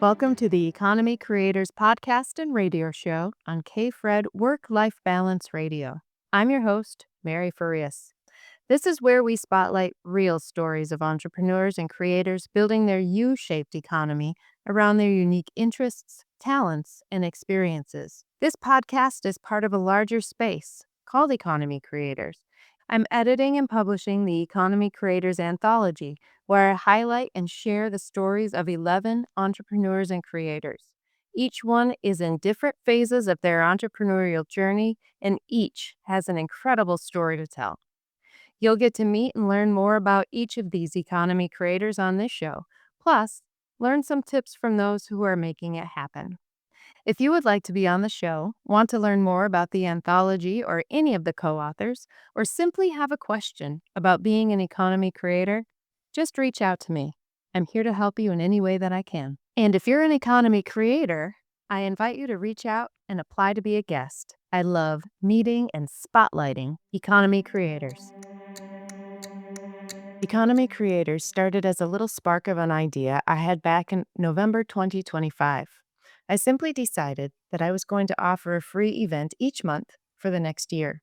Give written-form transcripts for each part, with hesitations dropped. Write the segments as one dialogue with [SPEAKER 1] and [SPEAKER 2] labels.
[SPEAKER 1] Welcome to the Economy Creators podcast and radio show on K-Fred Work-Life Balance Radio. I'm your host, Mary Farias. This is where we spotlight real stories of entrepreneurs and creators building their U-shaped economy around their unique interests, talents, and experiences. This podcast is part of a larger space called Economy Creators. I'm editing and publishing the Economy Creators Anthology, where I highlight and share the stories of 11 entrepreneurs and creators. Each one is in different phases of their entrepreneurial journey, and each has an incredible story to tell. You'll get to meet and learn more about each of these economy creators on this show, plus learn some tips from those who are making it happen. If you would like to be on the show, want to learn more about the anthology or any of the co-authors, or simply have a question about being an economy creator, just reach out to me. I'm here to help you in any way that I can. And if you're an economy creator, I invite you to reach out and apply to be a guest. I love meeting and spotlighting economy creators. Economy Creators started as a little spark of an idea I had back in November 2025. I simply decided that I was going to offer a free event each month for the next year.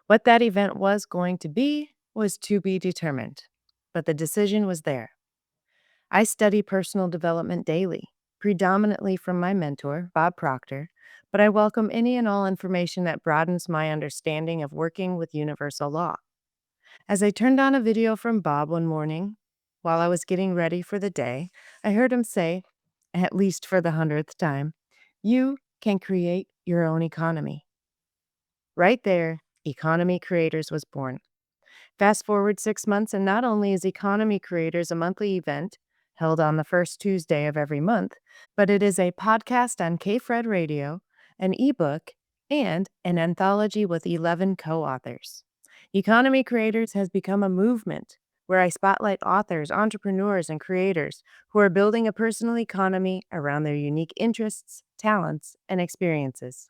[SPEAKER 1] What that event was going to be was to be determined, but the decision was there. I study personal development daily, predominantly from my mentor, Bob Proctor, but I welcome any and all information that broadens my understanding of working with universal law. As I turned on a video from Bob one morning, while I was getting ready for the day, I heard him say, at least for the 100th time, "You can create your own economy." Right there, Economy Creators was born. Fast forward 6 months, and not only is Economy Creators a monthly event held on the first Tuesday of every month, but it is a podcast on K-Fred Radio, an ebook, and an anthology with 11 co-authors. Economy Creators has become a movement where I spotlight authors, entrepreneurs, and creators who are building a personal economy around their unique interests, talents, and experiences.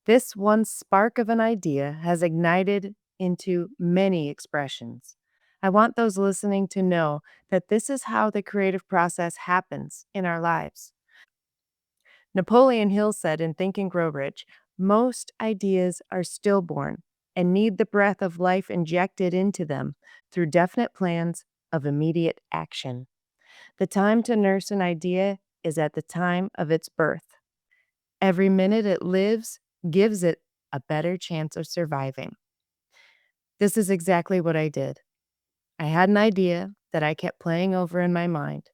[SPEAKER 1] This one spark of an idea has ignited into many expressions. I want those listening to know that this is how the creative process happens in our lives. Napoleon Hill said in Think and Grow Rich, most ideas are stillborn and need the breath of life injected into them through definite plans of immediate action. The time to nurse an idea is at the time of its birth. Every minute it lives gives it a better chance of surviving. This is exactly what I did. I had an idea that I kept playing over in my mind.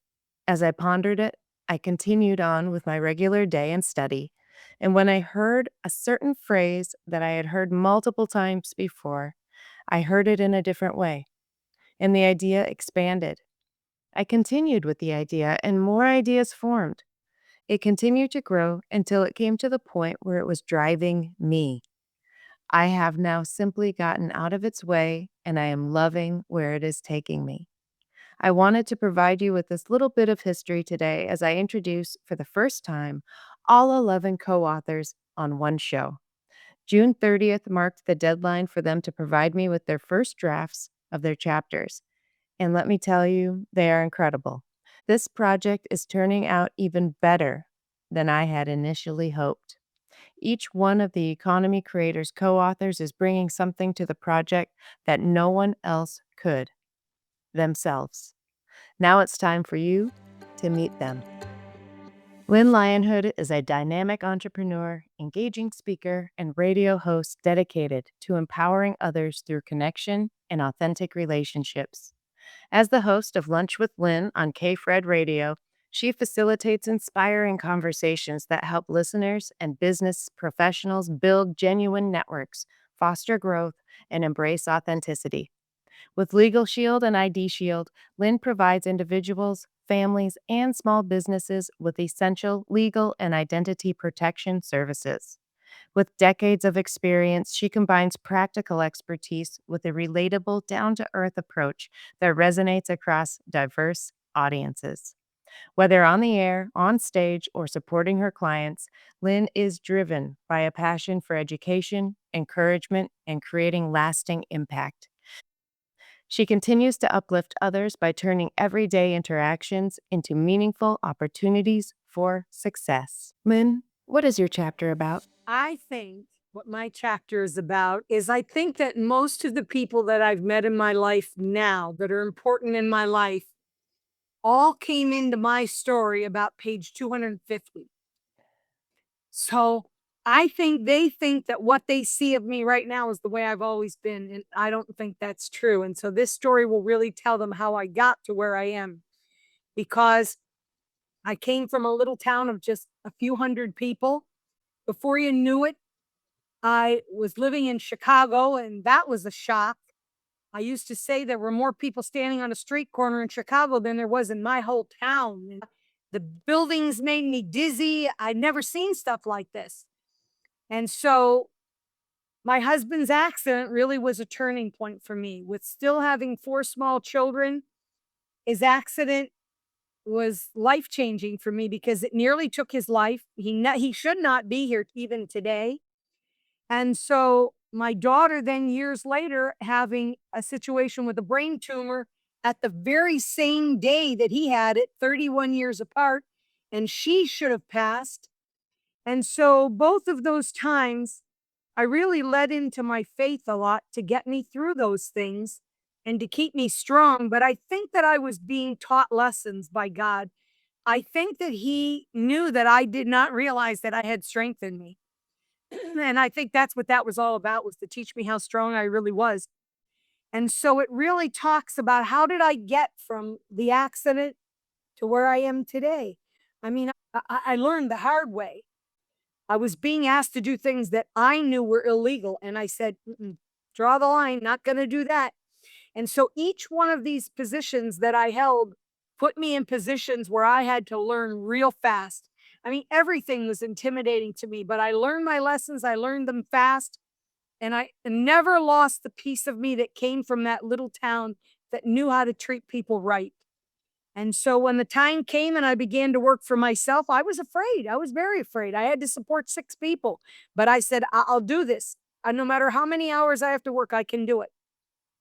[SPEAKER 1] As I pondered it, I continued on with my regular day and study, and when I heard a certain phrase that I had heard multiple times before, I heard it in a different way, and the idea expanded. I continued with the idea, and more ideas formed. It continued to grow until it came to the point where it was driving me. I have now simply gotten out of its way, and I am loving where it is taking me. I wanted to provide you with this little bit of history today as I introduce, for the first time, all 11 co-authors on one show. June 30th marked the deadline for them to provide me with their first drafts of their chapters. And let me tell you, they are incredible. This project is turning out even better than I had initially hoped. Each one of the Economy Creators co-authors is bringing something to the project that no one else could. Themselves. Now it's time for you to meet them. Lynn Lionhood is a dynamic entrepreneur, engaging speaker, and radio host dedicated to empowering others through connection and authentic relationships. As the host of Lunch with Lynn on K-Fred Radio, she facilitates inspiring conversations that help listeners and business professionals build genuine networks, foster growth, and embrace authenticity. With Legal Shield and ID Shield, Lynn provides individuals, families, and small businesses with essential legal and identity protection services. With decades of experience, she combines practical expertise with a relatable, down-to-earth approach that resonates across diverse audiences. Whether on the air, on stage, or supporting her clients, Lynn is driven by a passion for education, encouragement, and creating lasting impact. She continues to uplift others by turning everyday interactions into meaningful opportunities for success. Lynn, what is your chapter about?
[SPEAKER 2] I think what my chapter is about is I think that most of the people that I've met in my life now that are important in my life all came into my story about page 250. So I think they think that what they see of me right now is the way I've always been. And I don't think that's true. And so this story will really tell them how I got to where I am, because I came from a little town of just a few hundred people. Before you knew it, I was living in Chicago, and that was a shock. I used to say there were more people standing on a street corner in Chicago than there was in my whole town. And the buildings made me dizzy. I'd never seen stuff like this. And so my husband's accident really was a turning point for me. With still having 4 small children, his accident was life changing for me because it nearly took his life. He should not be here even today. And so my daughter then years later having a situation with a brain tumor at the very same day that he had it, 31 years apart, and she should have passed. And so both of those times I really led into my faith a lot to get me through those things and to keep me strong. But I think that I was being taught lessons by God. I think that he knew that I did not realize that I had strength in me. And I think that's what that was all about, was to teach me how strong I really was. And so it really talks about how did I get from the accident to where I am today. I mean, I learned the hard way. I was being asked to do things that I knew were illegal. And I said, "Mm-mm, draw the line, not going to do that." And so each one of these positions that I held put me in positions where I had to learn real fast. I mean, everything was intimidating to me, but I learned my lessons. I learned them fast. And I never lost the piece of me that came from that little town that knew how to treat people right. And so when the time came and I began to work for myself, I was afraid. I was very afraid. I had to support 6 people, but I said, I'll do this. No matter how many hours I have to work, I can do it."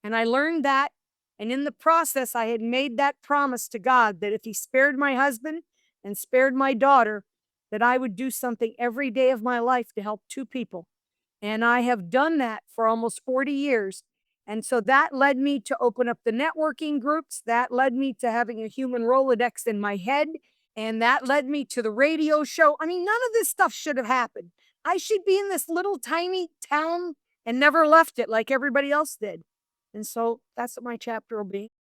[SPEAKER 2] And I learned that. And in the process, I had made that promise to God that if he spared my husband and spared my daughter, that I would do something every day of my life to help 2 people. And I have done that for almost 40 years. And so that led me to open up the networking groups. That led me to having a human Rolodex in my head. And that led me to the radio show. I mean, none of this stuff should have happened. I should be in this little tiny town and never left it like everybody else did. And so that's what my chapter will be.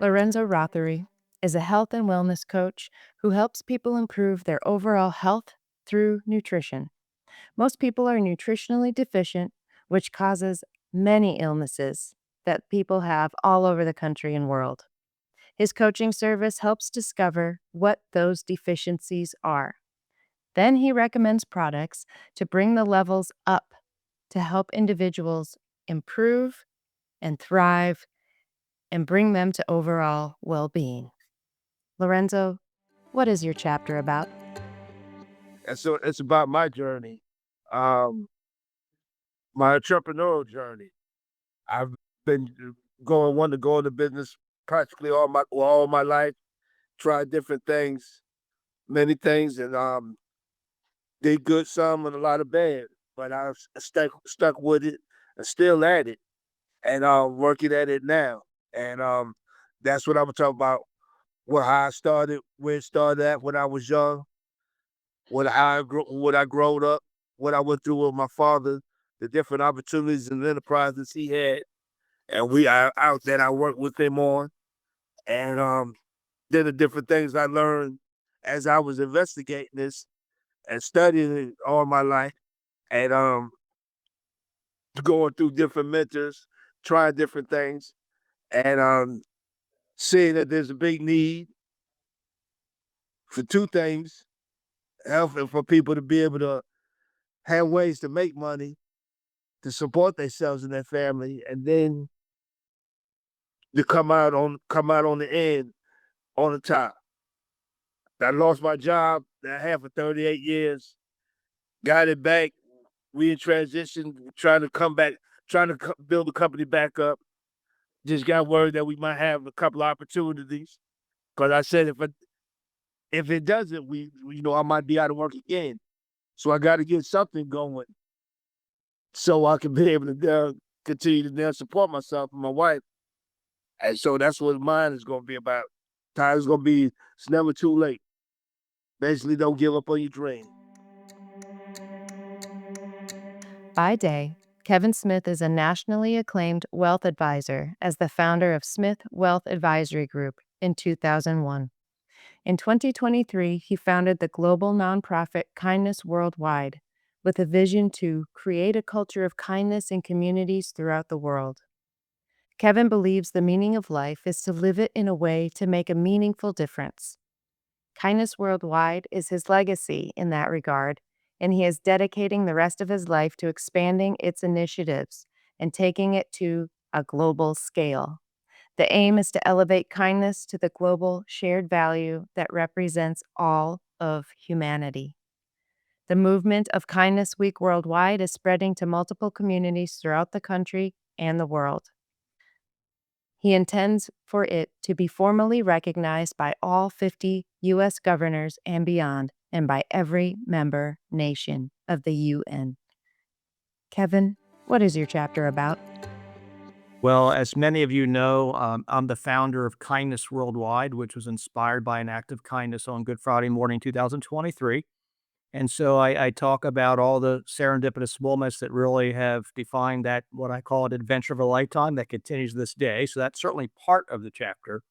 [SPEAKER 1] Lorenzo Rothery is a health and wellness coach who helps people improve their overall health through nutrition. Most people are nutritionally deficient, which causes many illnesses that people have all over the country and world. His coaching service helps discover what those deficiencies are. Then he recommends products to bring the levels up to help individuals improve and thrive and bring them to overall well being. Lorenzo, what is your chapter about?
[SPEAKER 3] And so it's about my journey, um, my entrepreneurial journey. I've been wanting to go into business practically all my life, tried different things, many things, and did good some and a lot of bad. But I've stuck with it and still at it, and working at it now. And that's what I'm talking about. How I started, where it started at when I was young, what I growed up, what I went through with my father, the different opportunities and enterprises he had, and I worked with him on, and then the different things I learned as I was investigating this and studying it all my life, and going through different mentors, trying different things, and seeing that there's a big need for 2 things: health and for people to be able to have ways to make money to support themselves and their family, and then to come out on the end on the top. I lost my job that I had for 38 years, got it back We in transition, trying to come back, trying to build the company back up. Just got word that we might have a couple of opportunities. Cause I said if it doesn't, I might be out of work again. So I got to get something going so I can be able to continue to support myself and my wife. And so that's what mine is going to be about. Time's going to be, it's never too late. Basically, don't give up on your dream.
[SPEAKER 1] By day, Kevin Smith is a nationally acclaimed wealth advisor as the founder of Smith Wealth Advisory Group in 2001. In 2023, he founded the global nonprofit Kindness Worldwide with a vision to create a culture of kindness in communities throughout the world. Kevin believes the meaning of life is to live it in a way to make a meaningful difference. Kindness Worldwide is his legacy in that regard, and he is dedicating the rest of his life to expanding its initiatives and taking it to a global scale. The aim is to elevate kindness to the global shared value that represents all of humanity. The movement of Kindness Week worldwide is spreading to multiple communities throughout the country and the world. He intends for it to be formally recognized by all 50 U.S. governors and beyond, and by every member nation of the UN. Kevin, what is your chapter about?
[SPEAKER 4] Well, as many of you know, I'm the founder of Kindness Worldwide, which was inspired by an act of kindness on Good Friday morning, 2023. And so I talk about all the serendipitous moments that really have defined that, what I call an adventure of a lifetime that continues to this day. So that's certainly part of the chapter.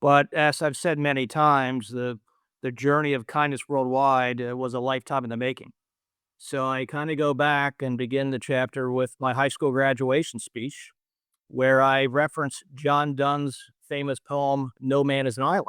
[SPEAKER 4] But as I've said many times, the journey of Kindness Worldwide was a lifetime in the making. So I kind of go back and begin the chapter with my high school graduation speech, where I reference John Donne's famous poem, No Man is an Island.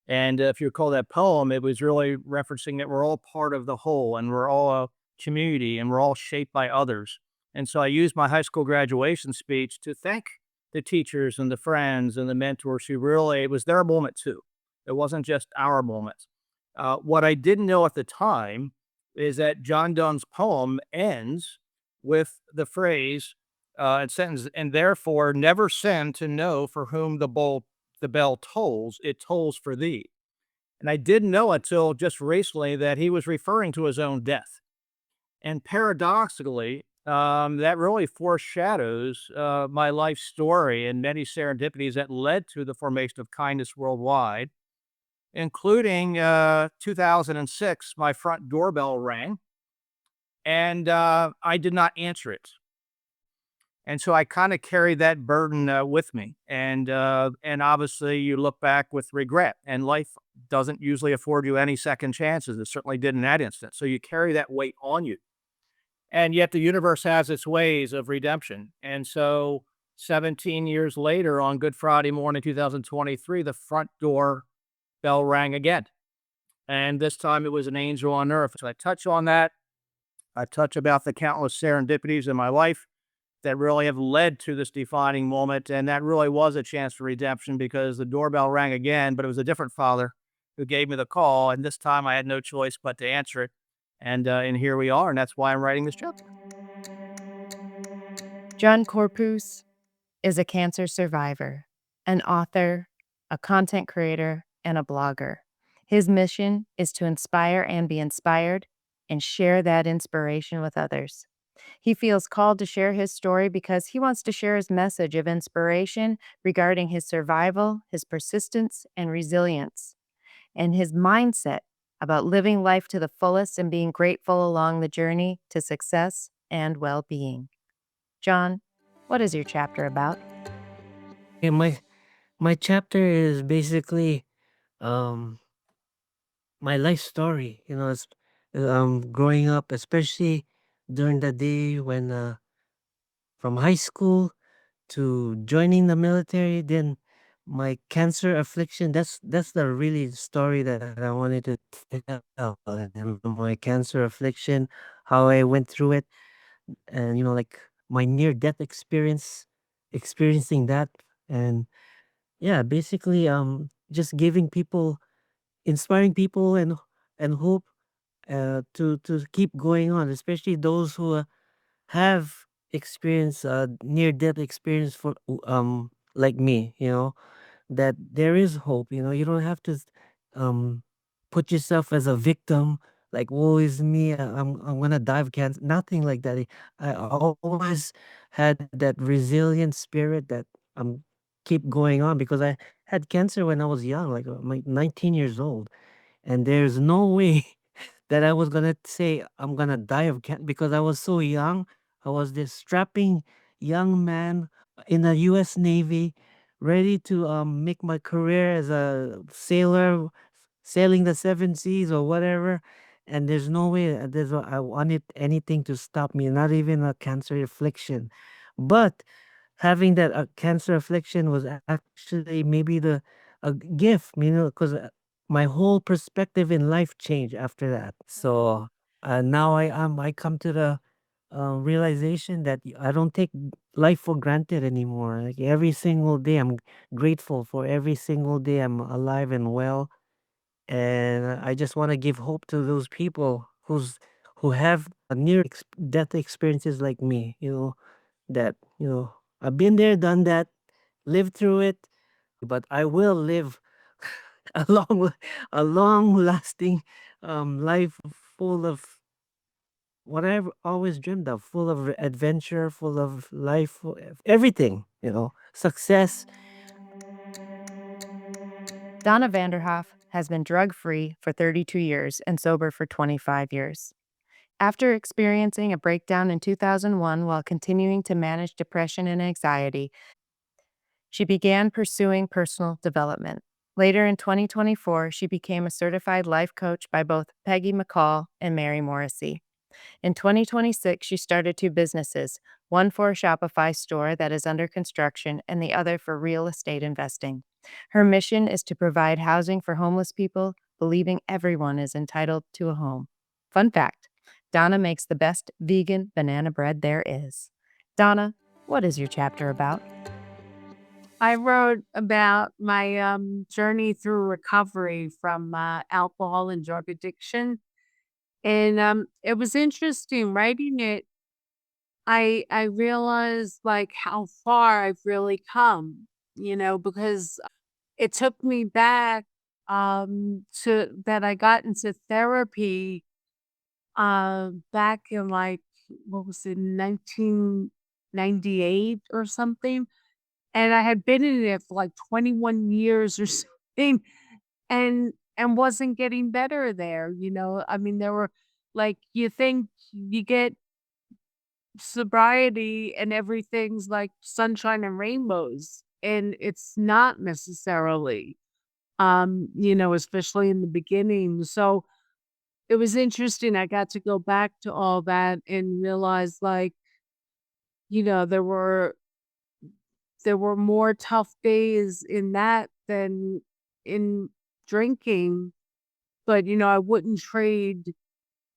[SPEAKER 4] And if you recall that poem, it was really referencing that we're all part of the whole and we're all a community and we're all shaped by others. And so I used my high school graduation speech to thank the teachers and the friends and the mentors who really, it was their moment too. It wasn't just our moment. What I didn't know at the time is that John Donne's poem ends with the phrase and sentence, and therefore never send to know for whom the bell tolls, it tolls for thee. And I didn't know until just recently that he was referring to his own death. And paradoxically, that really foreshadows my life story and many serendipities that led to the formation of Kindness Worldwide, including 2006, my front doorbell rang and I did not answer it. And so I kind of carried that burden with me, and obviously you look back with regret, and life doesn't usually afford you any second chances. It certainly did in that instance. So you carry that weight on you, and yet the universe has its ways of redemption. And so 17 years later, on Good Friday morning, 2023, the front door bell rang again, and this time it was an angel on earth. So I touch on that. I touch about the countless serendipities in my life that really have led to this defining moment. And that really was a chance for redemption because the doorbell rang again, but it was a different father who gave me the call. And this time I had no choice but to answer it. And here we are. And that's why I'm writing this chapter.
[SPEAKER 1] John Corpuz is a cancer survivor, an author, a content creator, and a blogger. His mission is to inspire and be inspired and share that inspiration with others. He feels called to share his story because he wants to share his message of inspiration regarding his survival, his persistence, and resilience, and his mindset about living life to the fullest and being grateful along the journey to success and well-being. John, what is your chapter about?
[SPEAKER 5] Yeah, my chapter is basically um my life story. It's growing up, especially during the day when from high school to joining the military, then my cancer affliction. That's the really story that I wanted to tell. And my cancer affliction, how I went through it, and like my near death experiencing that, and yeah, basically, just giving people, inspiring people, and hope to keep going on, especially those who have experience near death experience for like me, that there is hope. You don't have to um put yourself as a victim, like woe is me, I'm gonna die of cancer. Nothing like that. I always had that resilient spirit that keep going on, because I had cancer when I was young, like 19 years old, and there's no way that I was gonna say I'm gonna die of cancer because I was so young. I was this strapping young man in the U.S. Navy, ready to make my career as a sailor, sailing the seven seas or whatever. And there's no way I wanted anything to stop me, not even a cancer affliction. But having that cancer affliction was actually maybe the a gift, because my whole perspective in life changed after that. So now I come to the realization that I don't take life for granted anymore. Like every single day, I'm grateful for every single day I'm alive and well, and I just want to give hope to those people who have a death experiences like me. That I've been there, done that, lived through it, but I will live a a long lasting life full of what I've always dreamed of, full of adventure, full of life, everything, success.
[SPEAKER 1] Donna Vanderhoff has been drug free for 32 years and sober for 25 years. After experiencing a breakdown in 2001 while continuing to manage depression and anxiety, she began pursuing personal development. Later in 2024, she became a certified life coach by both Peggy McCall and Mary Morrissey. In 2026, she started two businesses, one for a Shopify store that is under construction and the other for real estate investing. Her mission is to provide housing for homeless people, believing everyone is entitled to a home. Fun fact, Donna makes the best vegan banana bread there is. Donna, what is your chapter about?
[SPEAKER 2] I wrote about my journey through recovery from alcohol and drug addiction. And it was interesting writing it. I realized like how far I've really come, because it took me back to that I got into therapy back in like what was it, 1998 or something. And I had been in it for like 21 years or something, and wasn't getting better there. I mean, there were like you think you get sobriety and everything's like sunshine and rainbows, and it's not necessarily, especially in the beginning. So it was interesting. I got to go back to all that and realize like, there were more tough days in that than in drinking, but I wouldn't trade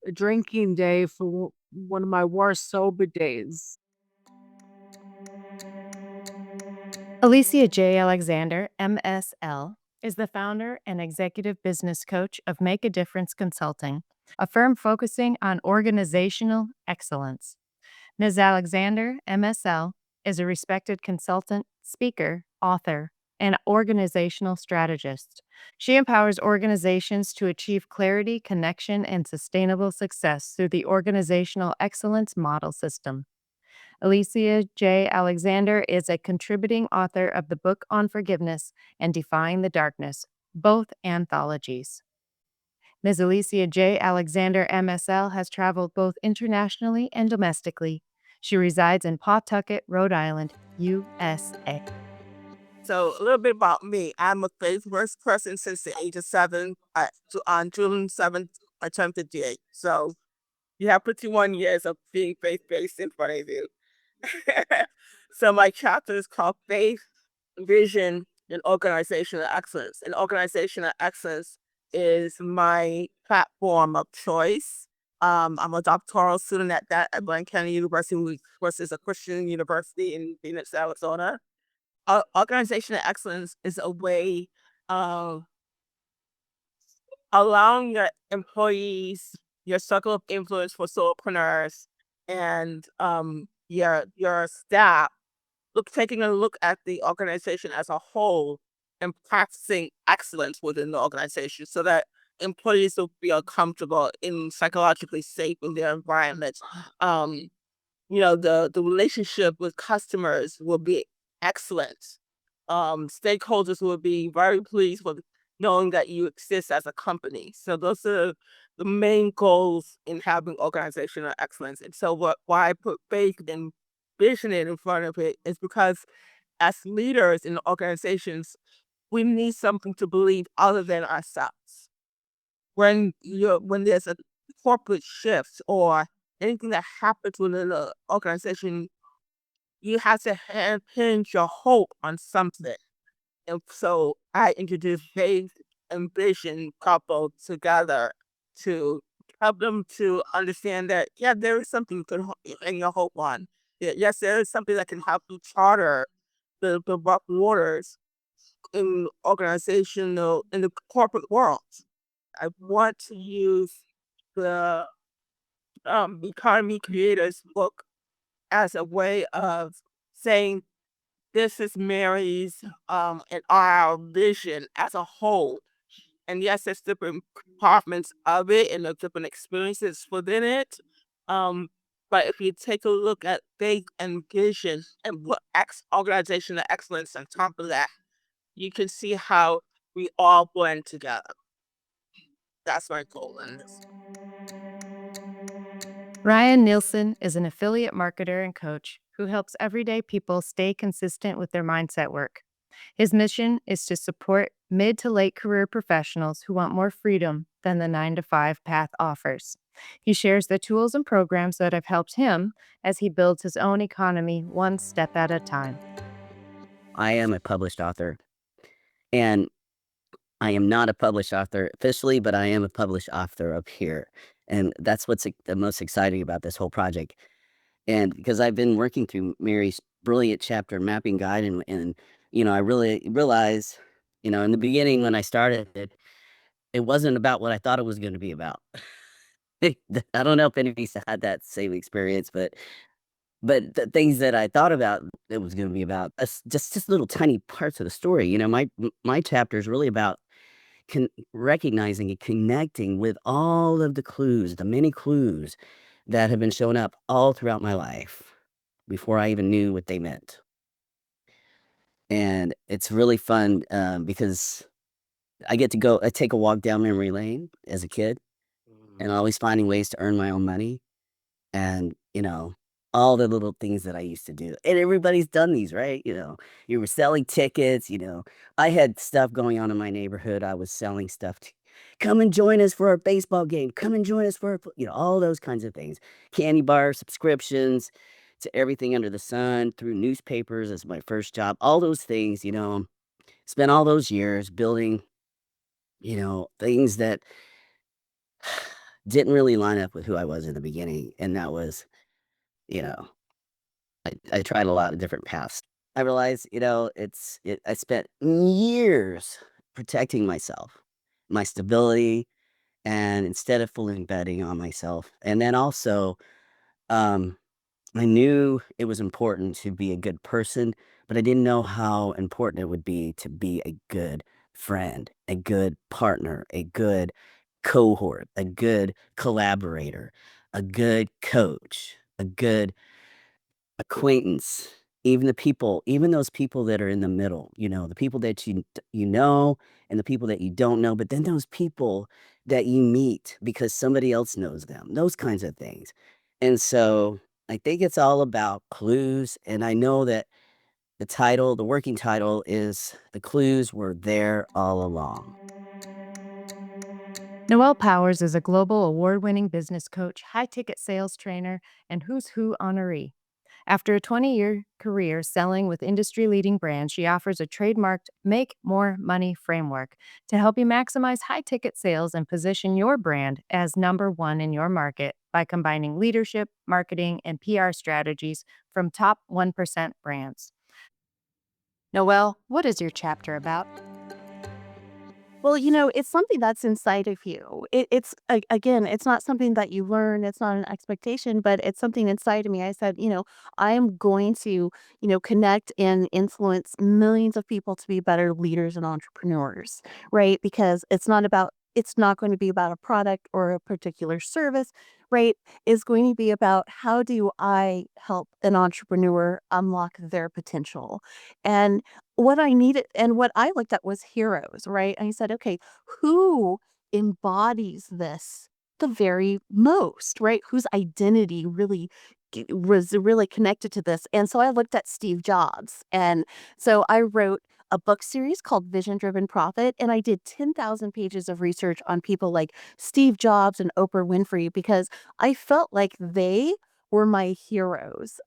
[SPEAKER 2] a drinking day for one of my worst sober days.
[SPEAKER 1] Alicia J. Alexander, MSL, is the founder and executive business coach of Make a Difference Consulting, a firm focusing on organizational excellence. Ms. Alexander, MSL, is a respected consultant, speaker, author, and organizational strategist. She empowers organizations to achieve clarity, connection, and sustainable success through the Organizational Excellence Model System. Alicia J. Alexander is a contributing author of the book on forgiveness and Defying the Darkness, both anthologies. Ms. Alicia J. Alexander, MSL, has traveled both internationally and domestically. She resides in Pawtucket, Rhode Island, USA.
[SPEAKER 6] So a little bit about me. I'm a faith-first person since the age of 7. On June 7th, I turned 58. So you have 51 years of being faith-based in front of you. So my chapter is called Faith, Vision, and Organizational Excellence. And Organizational Excellence is my platform of choice. I'm a doctoral student at that at Glen County University, which is a Christian university in Phoenix, Arizona. Organizational excellence is a way of allowing your employees, your circle of influence for solopreneurs, and your staff, taking a look at the organization as a whole and practicing excellence within the organization so that employees will feel comfortable and psychologically safe in their environment. Um, the relationship with customers will be excellent. Stakeholders will be very pleased with knowing that you exist as a company. So those are the main goals in having organizational excellence. And so why I put faith and vision in front of it is because as leaders in organizations, we need something to believe other than ourselves. When there's a corporate shift or anything that happens within the organization, you have to hinge your hope on something. And so I introduced faith and vision coupled together to help them to understand that, yeah, there is something you can hang your hope on. Yes, there is something that can help you charter the rough waters in in the corporate world. I want to use the Economy Creators book as a way of saying this is Mary's and our vision as a whole. And yes, there's different compartments of it and the different experiences within it. Um, but if you take a look at faith and vision and put organizational excellence on top of that, you can see how we all blend together. That's my goal in this.
[SPEAKER 1] Ryan Nilsen is an affiliate marketer and coach who helps everyday people stay consistent with their mindset work. His mission is to support mid to late career professionals who want more freedom than the 9 to 5 path offers. He shares the tools and programs that have helped him as he builds his own economy one step at a time.
[SPEAKER 7] I am a published author, and I am not a published author officially, but I am a published author up here. And that's what's the most exciting about this whole project. And because I've been working through Mary's brilliant chapter mapping guide, and I really realized, in the beginning when I started it, it wasn't about what I thought it was going to be about. I don't know if anybody's had that same experience, but the things that I thought about it was gonna be about, just little tiny parts of the story. My chapter is really about recognizing and connecting with all of the clues, the many clues that have been showing up all throughout my life before I even knew what they meant. And it's really fun, because I get to I take a walk down memory lane as a kid and always finding ways to earn my own money. And, all the little things that I used to do. And everybody's done these, right? You were selling tickets, I had stuff going on in my neighborhood. I was selling stuff to come and join us for our baseball game. Come and join us for our, all those kinds of things. Candy bar subscriptions to everything under the sun, through newspapers as my first job. All those things, spent all those years building, things that didn't really line up with who I was in the beginning. And that was, you know, I tried a lot of different paths. I realized, I spent years protecting myself, my stability, and instead of fully betting on myself. And then also, um, I knew it was important to be a good person, but I didn't know how important it would be to be a good friend, a good partner, a good cohort, a good collaborator, a good coach, a good acquaintance, even those people that are in the middle, the people that you know and the people that you don't know, but then those people that you meet because somebody else knows them, those kinds of things. And so I think it's all about clues. And I know that the working title is The Clues Were There All Along.
[SPEAKER 1] Noel Powers is a global award-winning business coach, high-ticket sales trainer, and Who's Who honoree. After a 20-year career selling with industry-leading brands, she offers a trademarked Make More Money framework to help you maximize high-ticket sales and position your brand as number one in your market by combining leadership, marketing, and PR strategies from top 1% brands. Noel, what is your chapter about?
[SPEAKER 8] Well, it's something that's inside of you. Again, it's not something that you learn. It's not an expectation, but it's something inside of me. I said, I am going to, connect and influence millions of people to be better leaders and entrepreneurs, right? Because it's not going to be about a product or a particular service, right? It's going to be about how do I help an entrepreneur unlock their potential. And what I looked at was heroes, right? And I said, okay, who embodies this the very most, right? Whose identity really was really connected to this. And so I looked at Steve Jobs. And so I wrote a book series called Vision Driven Profit. And I did 10,000 pages of research on people like Steve Jobs and Oprah Winfrey because I felt like they were my heroes.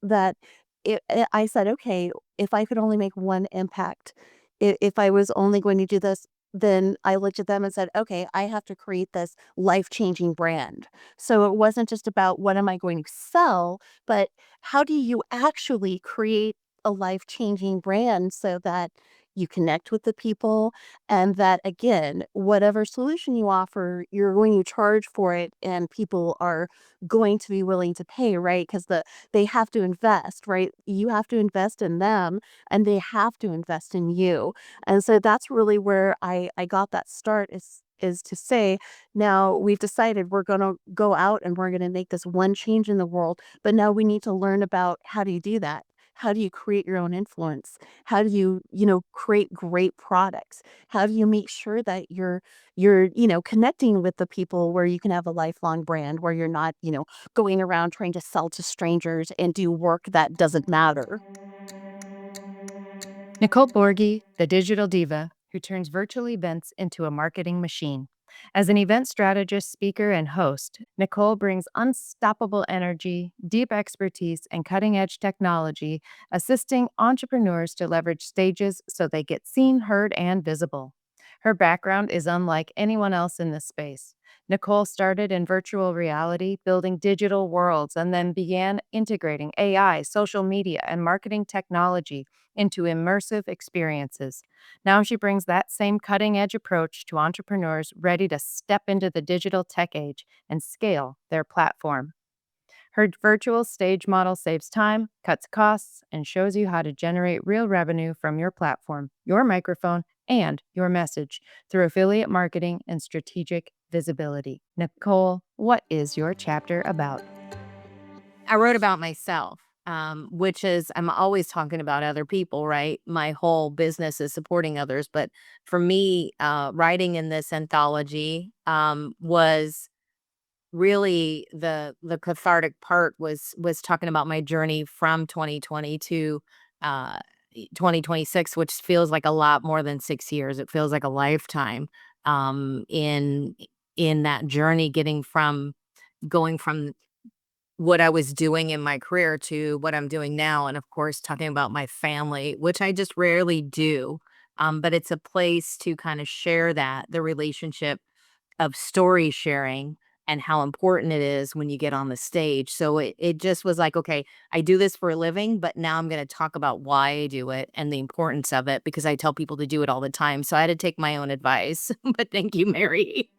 [SPEAKER 8] I said, okay, if I could only make one impact, if I was only going to do this, then I looked at them and said, okay, I have to create this life changing brand. So it wasn't just about what am I going to sell, but how do you actually create a life changing brand so that you connect with the people and that again, whatever solution you offer, you're going to charge for it and people are going to be willing to pay, right? Because they have to invest, right? You have to invest in them and they have to invest in you. And so that's really where I got that start is to say, now we've decided we're going to go out and we're going to make this one change in the world, but now we need to learn about how do you do that? How do you create your own influence? How do you, create great products? How do you make sure that you're, connecting with the people where you can have a lifelong brand where you're not, going around trying to sell to strangers and do work that doesn't matter.
[SPEAKER 1] Nicole Borghi, the digital diva who turns virtual events into a marketing machine. As an event strategist, speaker, and host, Nicole brings unstoppable energy, deep expertise, and cutting edge technology, assisting entrepreneurs to leverage stages so they get seen, heard, and visible. Her background is unlike anyone else in this space. Nicole started in virtual reality, building digital worlds, and then began integrating AI, social media, and marketing technology into immersive experiences. Now she brings that same cutting edge approach to entrepreneurs ready to step into the digital tech age and scale their platform. Her virtual stage model saves time, cuts costs, and shows you how to generate real revenue from your platform, your microphone, and your message through affiliate marketing and strategic visibility. Nicole, what is your chapter about?
[SPEAKER 9] I wrote about myself, which is I'm always talking about other people, right? My whole business is supporting others, but for me, writing in this anthology was really the cathartic part was talking about my journey from 2020 to uh, 2026, which feels like a lot more than 6 years. It feels like a lifetime in that journey, going from what I was doing in my career to what I'm doing now. And of course, talking about my family, which I just rarely do. But it's a place to kind of share the relationship of story sharing and how important it is when you get on the stage. So it just was like, okay, I do this for a living, but now I'm going to talk about why I do it and the importance of it because I tell people to do it all the time. So I had to take my own advice. But thank you, Mary.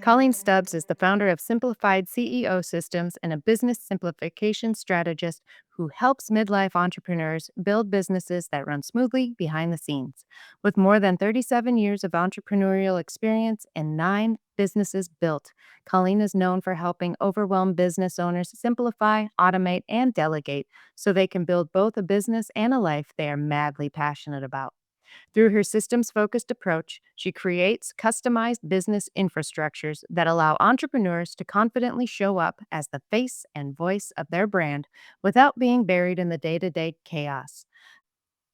[SPEAKER 1] Colleen Stubbs is the founder of Simplified CEO Systems and a business simplification strategist who helps midlife entrepreneurs build businesses that run smoothly behind the scenes. With more than 37 years of entrepreneurial experience and 9 businesses built, Colleen is known for helping overwhelmed business owners simplify, automate, and delegate so they can build both a business and a life they are madly passionate about. Through her systems focused approach, she creates customized business infrastructures that allow entrepreneurs to confidently show up as the face and voice of their brand without being buried in the day to day chaos.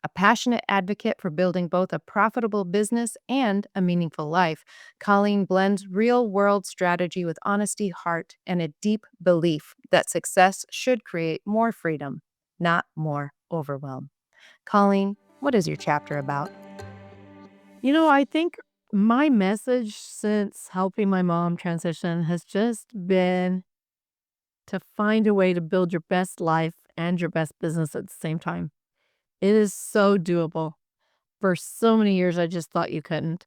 [SPEAKER 1] A passionate advocate for building both a profitable business and a meaningful life, Colleen blends real world strategy with honesty, heart, and a deep belief that success should create more freedom, not more overwhelm. Colleen, what is your chapter about?
[SPEAKER 8] I think my message since helping my mom transition has just been to find a way to build your best life and your best business at the same time. It is so doable.
[SPEAKER 2] For so many years, I just thought you couldn't.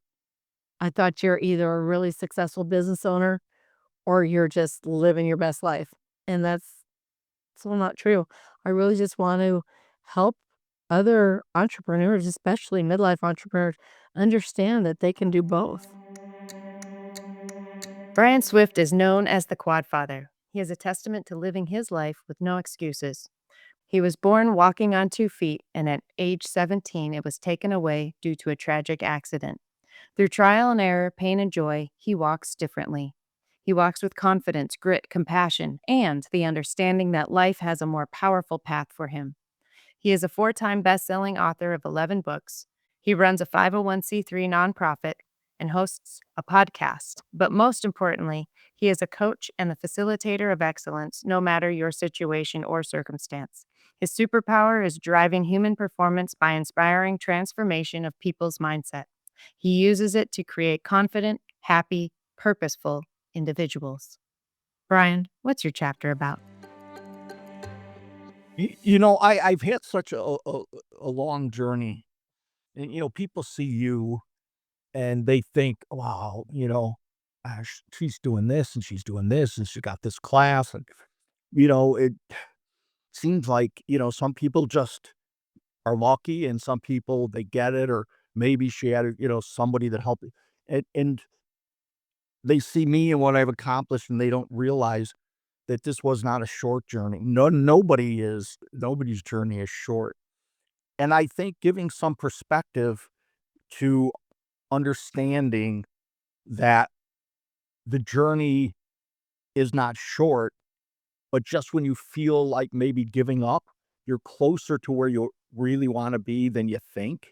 [SPEAKER 2] I thought you're either a really successful business owner or you're just living your best life. And that's so not true. I really just want to help other entrepreneurs, especially midlife entrepreneurs, understand that they can do both.
[SPEAKER 1] Brian Swift is known as the Quad Father. He is a testament to living his life with no excuses. He was born walking on 2 feet, and at age 17, it was taken away due to a tragic accident. Through trial and error, pain and joy, he walks differently. He walks with confidence, grit, compassion, and the understanding that life has a more powerful path for him. He is a 4-time best-selling author of 11 books. He runs a 501c3 nonprofit and hosts a podcast. But most importantly, he is a coach and a facilitator of excellence, no matter your situation or circumstance. His superpower is driving human performance by inspiring transformation of people's mindset. He uses it to create confident, happy, purposeful individuals. Brian, what's your chapter about?
[SPEAKER 10] I've had such a long journey, and people see you and they think, wow, she's doing this and she's doing this and she got this class, and it seems like some people just are lucky, and some people they get it, or maybe she had somebody that helped, and they see me and what I've accomplished, and they don't realize that this was not a short journey. Nobody's journey is short. And I think giving some perspective to understanding that the journey is not short, but just when you feel like maybe giving up, you're closer to where you really want to be than you think.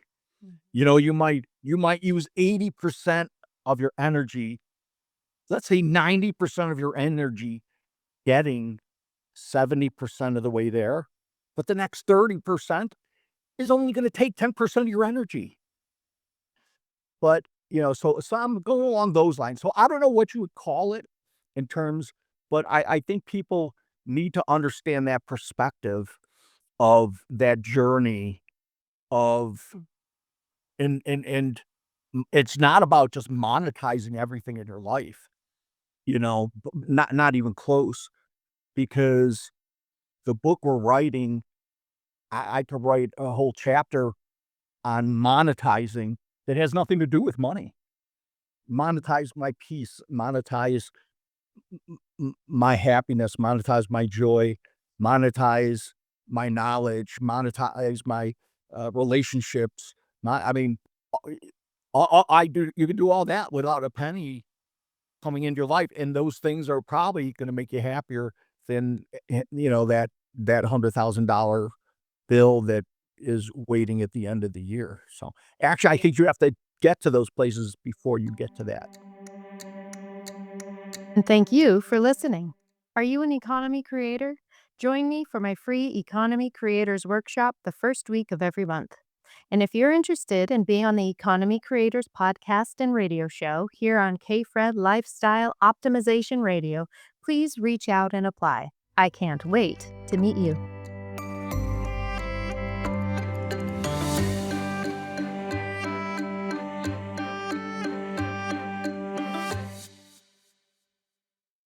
[SPEAKER 10] You might use 80% of your energy, let's say 90% of your energy, getting 70% of the way there, but the next 30% is only going to take 10% of your energy. But, so I'm going along those lines. So I don't know what you would call it in terms, but I think people need to understand that perspective of that journey of, and it's not about just monetizing everything in your life, not even close, because the book we're writing, I could write a whole chapter on monetizing that has nothing to do with money. Monetize my peace, monetize my happiness, monetize my joy, monetize my knowledge, monetize my relationships. I mean, you can do all that without a penny coming into your life, and those things are probably going to make you happier than that $100,000 bill that is waiting at the end of the year. So actually, I think you have to get to those places before you get to that.
[SPEAKER 1] And thank you for listening. Are you an economy creator? Join me for my free Economy Creators Workshop the first week of every month. And if you're interested in being on the Economy Creators podcast and radio show here on KFred Lifestyle Optimization Radio, please reach out and apply. I can't wait to meet you.